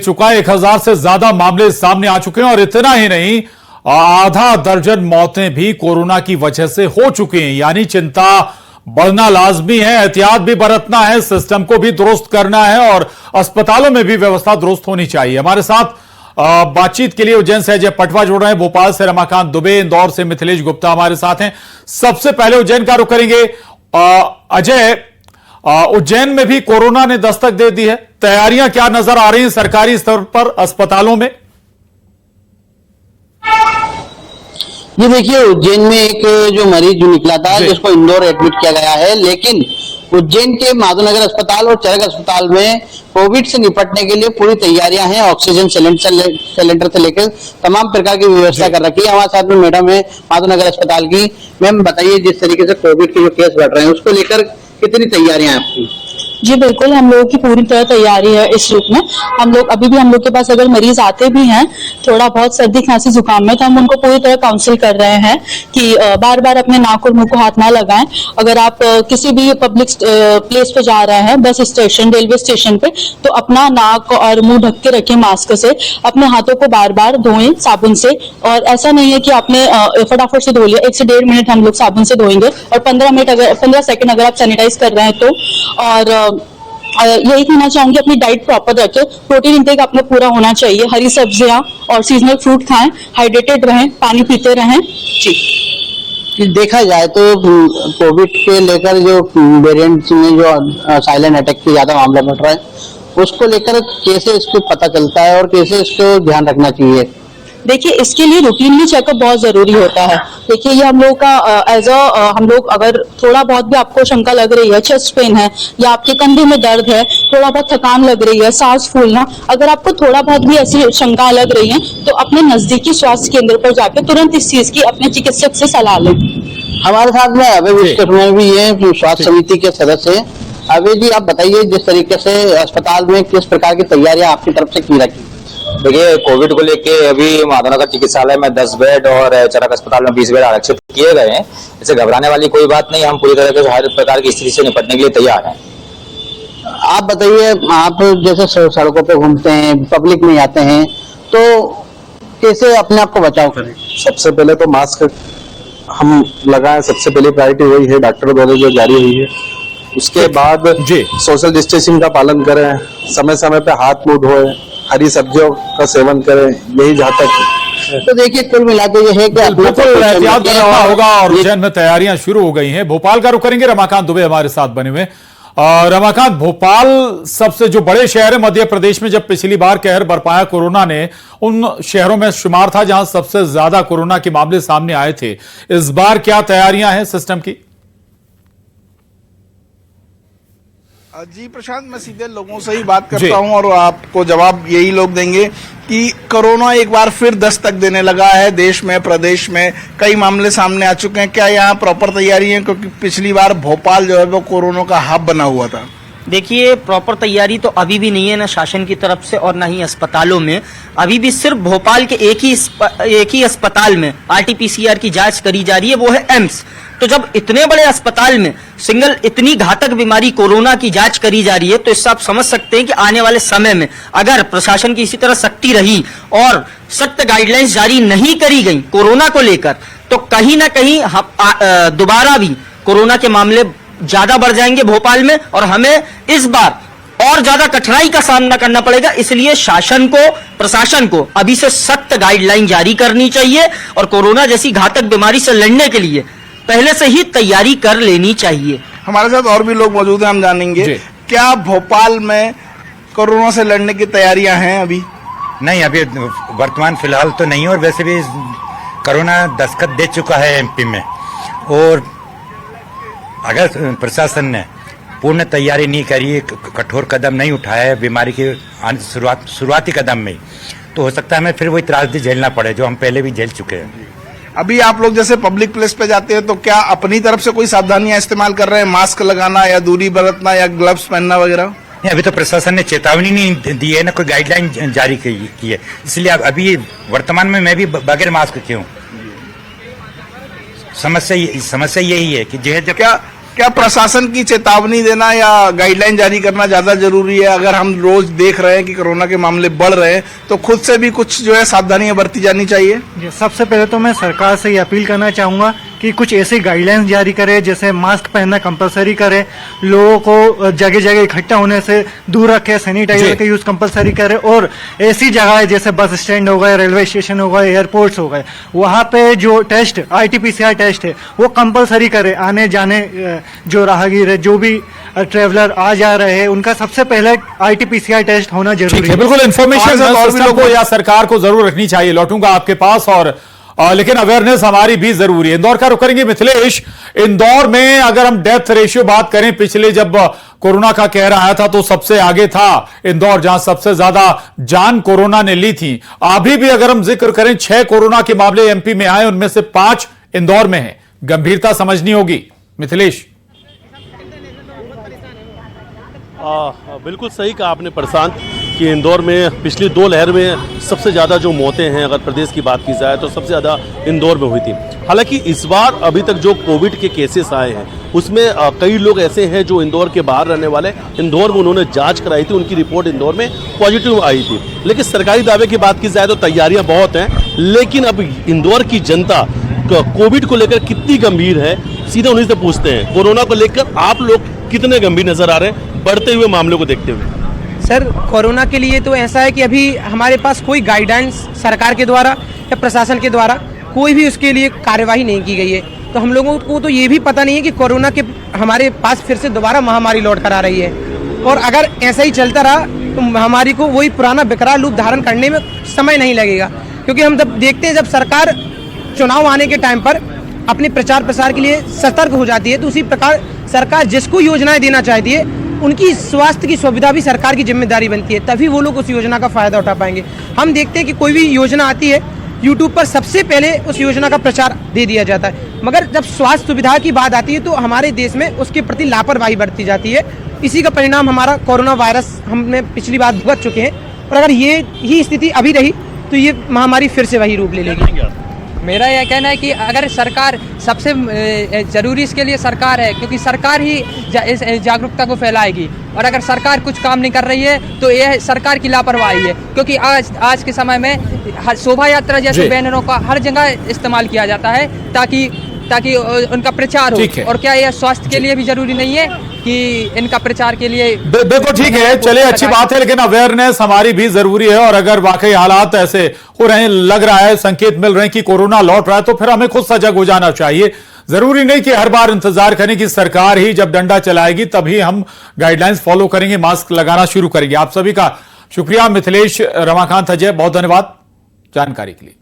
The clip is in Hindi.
चुका है। 1000 से ज्यादा मामले सामने आ चुके हैं और इतना ही नहीं, आधा दर्जन मौतें भी कोरोना की वजह से हो चुकी हैं। यानी चिंता बढ़ना लाजमी है, एहतियात भी बरतना है, सिस्टम को भी दुरुस्त करना है और अस्पतालों में भी व्यवस्था दुरुस्त होनी चाहिए। हमारे साथ बातचीत के लिए उज्जैन से अजय पटवा जुड़ रहे हैं, भोपाल से रमाकांत दुबे, इंदौर से मिथिलेश गुप्ता हमारे साथ हैं। सबसे पहले उज्जैन का रुख करेंगे। अजय, उज्जैन में भी कोरोना ने दस्तक दे दी है, तैयारियां क्या नजर आ रही हैं सरकारी स्तर पर अस्पतालों में? ये देखिए, उज्जैन में एक जो मरीज जो निकला था जिसको इंदौर एडमिट किया गया है, लेकिन उज्जैन के माधवनगर अस्पताल और चरक अस्पताल में कोविड से निपटने के लिए पूरी तैयारियां हैं। ऑक्सीजन सिलेंडर से लेकर तमाम प्रकार की व्यवस्था कर रखी है। हमारे साथ में मैडम है माधवनगर अस्पताल की। मैम बताइए, जिस तरीके से कोविड के जो केस बढ़ रहे हैं उसको लेकर कितनी तैयारियां हैं आपकी? जी बिल्कुल, हम लोगों की पूरी तरह तैयारी है इस रूप में। हम लोग अभी भी, हम लोग के पास अगर मरीज आते भी हैं थोड़ा बहुत सर्दी खांसी जुकाम में, तो हम उनको पूरी तरह काउंसिल कर रहे हैं कि बार बार अपने नाक और मुंह को हाथ ना लगाएं। अगर आप किसी भी पब्लिक प्लेस पे जा रहे हैं, बस स्टेशन, रेलवे स्टेशन पे, तो अपना नाक और मुंह ढक के रखें मास्क से। अपने हाथों को बार बार धोएं साबुन से, और ऐसा नहीं है कि आपने फटाफट से धो लिया। 1 से 1.5 मिनट हम लोग साबुन से धोएंगे और 15 सेकंड अगर आप सैनिटाइज कर रहे हैं तो। और यही कहना चाहूंगी, अपनी डाइट प्रॉपर रखें। प्रोटीन इंटेक अपना पूरा होना चाहिए। हरी सब्जियां और सीजनल फ्रूट खाएं, हाइड्रेटेड रहें, पानी पीते रहें। जी, देखा जाए तो कोविड के लेकर जो वेरिएंट्स में जो साइलेंट अटैक के ज्यादा मामला बढ़ रहा है, उसको लेकर कैसे इसको पता चलता है और कैसे इसको ध्यान रखना चाहिए? देखिए, इसके लिए रूटीनली चेकअप बहुत जरूरी होता है। देखिए, ये हम लोग का हम लोग अगर थोड़ा बहुत भी आपको शंका लग रही है, चेस्ट पेन है या आपके कंधे में दर्द है, थोड़ा बहुत थकान लग रही है, सांस फूलना, अगर आपको थोड़ा बहुत भी ऐसी शंका लग रही है तो अपने नजदीकी स्वास्थ्य केंद्र पर जाकर तुरंत इस चीज की अपने चिकित्सक से सलाह लें। हमारे साथ में अभय विश्वकर्मा भी ये स्वास्थ्य समिति के सदस्य हैं। अभय जी, आप बताइए, जिस तरीके से अस्पताल में किस प्रकार की तैयारियां आपकी तरफ से की रखी? देखिए, कोविड को लेके अभी माधवनगर चिकित्सालय में 10 बेड और चरक अस्पताल में 20 बेड आरक्षित किए गए हैं। इससे घबराने वाली कोई बात नहीं, हम पूरी तरह से हर प्रकार की स्थिति से निपटने के लिए तैयार हैं। आप बताइए, आप जैसे सड़कों पे घूमते हैं, पब्लिक में जाते हैं, तो कैसे अपने आप को बचाव करें? सबसे पहले तो मास्क हम लगाएं, सबसे पहली प्रायोरिटी वही है, डॉक्टर द्वारा जो जारी हुई है। उसके बाद सोशल डिस्टेंसिंग का पालन करें, समय समय पे हाथ मुंह धोएं, हरी सब्जियों का सेवन करें, यही जहाँ तक। तो देखिए, कुल मिलाकर ये है कि एहतियात बरतना होगा और उज्जैन में तैयारियां शुरू हो गई हैं। भोपाल का रुख करेंगे, रमाकांत दुबे हमारे साथ बने हुए। रमाकांत, भोपाल सबसे जो बड़े शहर है मध्य प्रदेश में, जब पिछली बार कहर बरपाया कोरोना ने, उन शहरों में शुमार था जहां सबसे ज्यादा कोरोना के मामले सामने आए थे। इस बार क्या तैयारियां हैं सिस्टम की? जी प्रशांत, मैं सीधे लोगों से ही बात करता हूं और आपको जवाब यही लोग देंगे कि कोरोना एक बार फिर दस्तक देने लगा है देश में, प्रदेश में कई मामले सामने आ चुके हैं। क्या यहाँ प्रॉपर तैयारी है? क्योंकि पिछली बार भोपाल जो है वो कोरोना का हब बना हुआ था। देखिए, प्रॉपर तैयारी तो अभी भी नहीं है, ना शासन की तरफ से और ना ही अस्पतालों में। अभी भी सिर्फ भोपाल के एक ही अस्पताल में RT-PCR की जांच करी जा रही है, वो है एम्स। तो जब इतने बड़े अस्पताल में सिंगल इतनी घातक बीमारी कोरोना की जांच करी जा रही है, तो इससे आप समझ सकते हैं कि आने वाले समय में अगर प्रशासन की इसी तरह सख्ती रही और सख्त गाइडलाइंस जारी नहीं करी गई कोरोना को लेकर, तो कहीं ना कहीं दोबारा भी कोरोना के मामले ज्यादा बढ़ जाएंगे भोपाल में और हमें इस बार और ज्यादा कठिनाई का सामना करना पड़ेगा। इसलिए शासन को, प्रशासन को अभी से सख्त गाइडलाइन जारी करनी चाहिए और कोरोना जैसी घातक बीमारी से लड़ने के लिए पहले से ही तैयारी कर लेनी चाहिए। हमारे साथ और भी लोग मौजूद हैं, हम जानेंगे क्या भोपाल में कोरोना से लड़ने की तैयारियां हैं अभी? नहीं, अभी वर्तमान फिलहाल तो नहीं, और वैसे भी कोरोना दस्तक दे चुका है MP में, और अगर प्रशासन ने पूर्ण तैयारी नहीं करी, कठोर कदम नहीं उठाया है बीमारी के शुरुआती कदम में, तो हो सकता है हमें फिर वही त्रासदी झेलना पड़े जो हम पहले भी झेल चुके हैं। अभी आप लोग जैसे पब्लिक प्लेस पे जाते हैं तो क्या अपनी तरफ से कोई सावधानियां इस्तेमाल कर रहे हैं? मास्क लगाना या दूरी बरतना या ग्लव्स पहनना वगैरह? नहीं, अभी तो प्रशासन ने चेतावनी नहीं दी है, ना कोई गाइडलाइन जारी की है, इसलिए अभी वर्तमान में मैं भी बगैर मास्क के हूँ। समस्या यही है कि जब क्या क्या प्रशासन की चेतावनी देना या गाइडलाइन जारी करना ज्यादा जरूरी है? अगर हम रोज देख रहे हैं कि कोरोना के मामले बढ़ रहे हैं तो खुद से भी कुछ जो है सावधानियां बरती जानी चाहिए। सबसे पहले तो मैं सरकार से ये अपील करना चाहूंगा कि कुछ ऐसी गाइडलाइंस जारी करे, जैसे मास्क पहनना कंपलसरी करे, लोगों को जगह जगह इकट्ठा होने से दूर रखे, सैनिटाइजर का यूज कंपलसरी करे, और ऐसी जगह जैसे बस स्टैंड हो गए, रेलवे स्टेशन हो गए, एयरपोर्ट्स हो गए, वहां पे जो टेस्ट RT-PCR टेस्ट है वो कंपलसरी करे। आने जाने जो राहगीर है, जो भी ट्रेवलर आ जा रहे हैं, उनका सबसे पहले RT-PCR टेस्ट होना जरूरी है। बिल्कुल इन्फॉर्मेशन को या सरकार को जरूर रखनी चाहिए। लौटूंगा आपके पास और लेकिन अवेयरनेस हमारी भी जरूरी है। इंदौर का रुख करेंगे मिथिलेश। इंदौर में अगर हम डेथ रेशियो बात करें, पिछले जब कोरोना का कहर आया था तो सबसे आगे था इंदौर, जहां सबसे ज्यादा जान कोरोना ने ली थी। अभी भी अगर हम जिक्र करें 6 कोरोना के मामले MP में आए, उनमें से 5 इंदौर में है। गंभीरता समझनी होगी मिथिलेश। बिल्कुल सही कहा आपने प्रशांत कि इंदौर में पिछली 2 लहर में सबसे ज़्यादा जो मौतें हैं अगर प्रदेश की बात की जाए तो सबसे ज़्यादा इंदौर में हुई थी। हालांकि इस बार अभी तक जो कोविड के केसेस आए हैं उसमें कई लोग ऐसे हैं जो इंदौर के बाहर रहने वाले, इंदौर में उन्होंने जांच कराई थी, उनकी रिपोर्ट इंदौर में पॉजिटिव आई थी। लेकिन सरकारी दावे की बात की जाए तो तैयारियाँ बहुत हैं, लेकिन अब इंदौर की जनता कोविड को लेकर कितनी गंभीर है, सीधे उन्हीं से पूछते हैं। कोरोना को लेकर आप लोग कितने गंभीर नजर आ रहे हैं बढ़ते हुए मामलों को देखते हुए? सर, कोरोना के लिए तो ऐसा है कि अभी हमारे पास कोई गाइडेंस सरकार के द्वारा या प्रशासन के द्वारा कोई भी उसके लिए कार्यवाही नहीं की गई है। तो हम लोगों को तो ये भी पता नहीं है कि कोरोना के हमारे पास फिर से दोबारा महामारी लौट कर आ रही है, और अगर ऐसा ही चलता रहा तो महामारी को वही पुराना बेकरार रूप धारण करने में समय नहीं लगेगा। क्योंकि हम जब देखते हैं, जब सरकार चुनाव आने के टाइम पर अपने प्रचार प्रसार के लिए सतर्क हो जाती है, तो उसी प्रकार सरकार जिसको योजनाएं देना चाहती है उनकी स्वास्थ्य की सुविधा भी सरकार की जिम्मेदारी बनती है, तभी वो लोग उस योजना का फायदा उठा पाएंगे। हम देखते हैं कि कोई भी योजना आती है, यूट्यूब पर सबसे पहले उस योजना का प्रचार दे दिया जाता है, मगर जब स्वास्थ्य सुविधा की बात आती है तो हमारे देश में उसके प्रति लापरवाही बरती जाती है। इसी का परिणाम हमारा कोरोना वायरस हमने पिछली बार भुगत चुके हैं, और अगर ये ही स्थिति अभी रही तो ये महामारी फिर से वही रूप ले लेगी। मेरा यह कहना है कि अगर सरकार, सबसे ज़रूरी इसके लिए सरकार है, क्योंकि सरकार ही इस जागरूकता को फैलाएगी, और अगर सरकार कुछ काम नहीं कर रही है तो यह सरकार की लापरवाही है। क्योंकि आज के समय में शोभा यात्रा जैसे बैनरों का हर जगह इस्तेमाल किया जाता है ताकि उनका प्रचार हो, और क्या यह स्वास्थ्य के लिए भी जरूरी नहीं है कि इनका प्रचार के लिए? देखो ठीक है, चलिए अच्छी बात है, लेकिन अवेयरनेस हमारी भी जरूरी है। और अगर वाकई हालात ऐसे हो रहे हैं, लग रहा है, संकेत मिल रहे हैं कि कोरोना लौट रहा है, तो फिर हमें खुद सजग हो जाना चाहिए। जरूरी नहीं कि हर बार इंतजार करें कि सरकार ही जब डंडा चलाएगी तभी हम गाइडलाइंस फॉलो करेंगे, मास्क लगाना शुरू करेंगे। आप सभी का शुक्रिया। मिथिलेश, रमाकांत, अजय, बहुत धन्यवाद जानकारी के लिए।